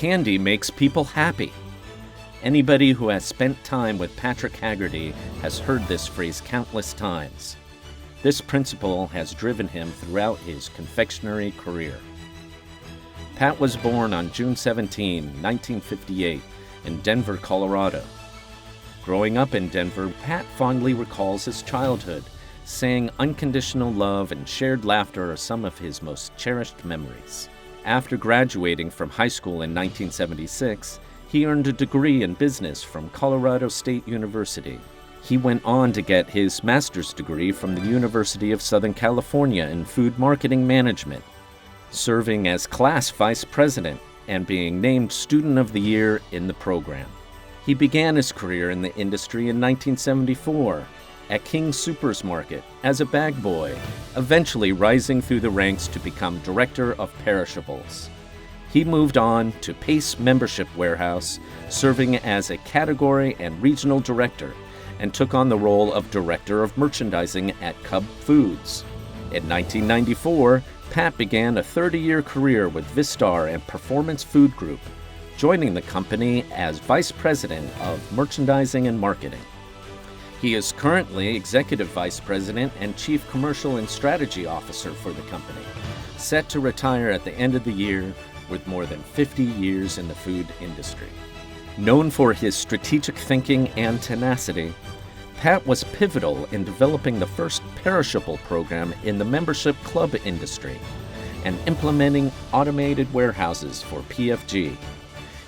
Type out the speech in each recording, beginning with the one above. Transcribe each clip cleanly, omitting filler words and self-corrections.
Candy makes people happy. Anybody who has spent time with Patrick Hagerty has heard this phrase countless times. This principle has driven him throughout his confectionery career. Pat was born on June 17, 1958, in Denver, Colorado. Growing up in Denver, Pat fondly recalls his childhood, saying unconditional love and shared laughter are some of his most cherished memories. After graduating from high school in 1976, he earned a degree in business from Colorado State University. He went on to get his master's degree from the University of Southern California in food marketing management, serving as class vice president and being named Student of the Year in the program. He began his career in the industry in 1974 at King's Super's Market as a bag boy, eventually rising through the ranks to become Director of Perishables. He moved on to Pace Membership Warehouse, serving as a category and regional director, and took on the role of Director of Merchandising at Cub Foods. In 1994, Pat began a 30-year career with Vistar and Performance Food Group, joining the company as Vice President of Merchandising and Marketing. He is currently Executive Vice President and Chief Commercial and Strategy Officer for the company, set to retire at the end of the year with more than 50 years in the food industry. Known for his strategic thinking and tenacity, Pat was pivotal in developing the first perishable program in the membership club industry and implementing automated warehouses for PFG.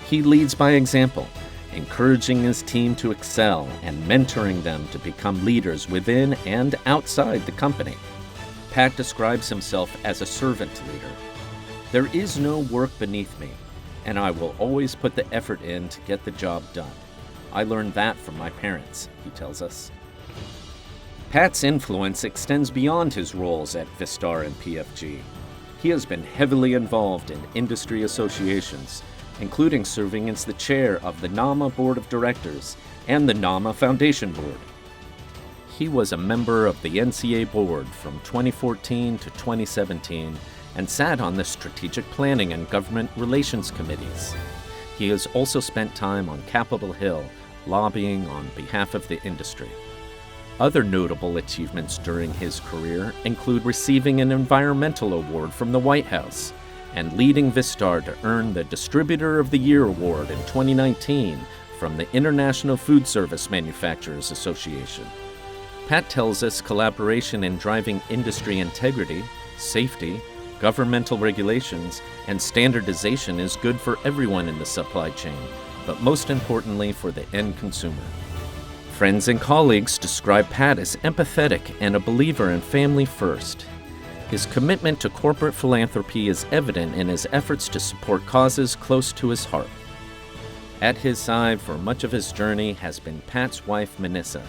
He leads by example, encouraging his team to excel and mentoring them to become leaders within and outside the company. Pat describes himself as a servant leader. There is no work beneath me, and I will always put the effort in to get the job done. I learned that from my parents, he tells us. Pat's influence extends beyond his roles at Vistar and PFG. He has been heavily involved in industry associations, including serving as the chair of the NAMA Board of Directors and the NAMA Foundation Board. He was a member of the NCA Board from 2014 to 2017 and sat on the Strategic Planning and Government Relations Committees. He has also spent time on Capitol Hill, lobbying on behalf of the industry. Other notable achievements during his career include receiving an environmental award from the White House and leading Vistar to earn the Distributor of the Year Award in 2019 from the International Food Service Manufacturers Association. Pat tells us collaboration in driving industry integrity, safety, governmental regulations, and standardization is good for everyone in the supply chain, but most importantly for the end consumer. Friends and colleagues describe Pat as empathetic and a believer in family first. His commitment to corporate philanthropy is evident in his efforts to support causes close to his heart. At his side for much of his journey has been Pat's wife, Manissa,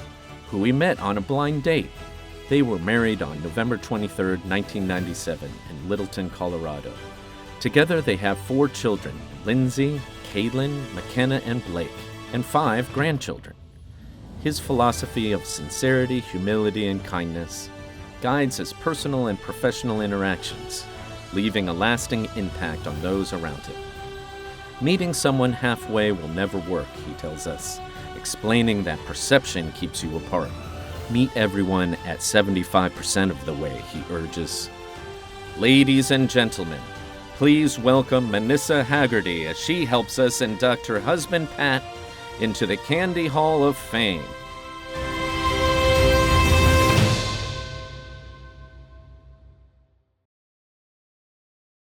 who he met on a blind date. They were married on November 23, 1997, in Littleton, Colorado. Together they have 4 children, Lindsay, Caitlin, McKenna, and Blake, and 5 grandchildren. His philosophy of sincerity, humility, and kindness guides his personal and professional interactions, leaving a lasting impact on those around him. Meeting someone halfway will never work, he tells us, explaining that perception keeps you apart. Meet everyone at 75% of the way, he urges. Ladies and gentlemen, please welcome Manissa Hagerty as she helps us induct her husband Pat into the Candy Hall of Fame.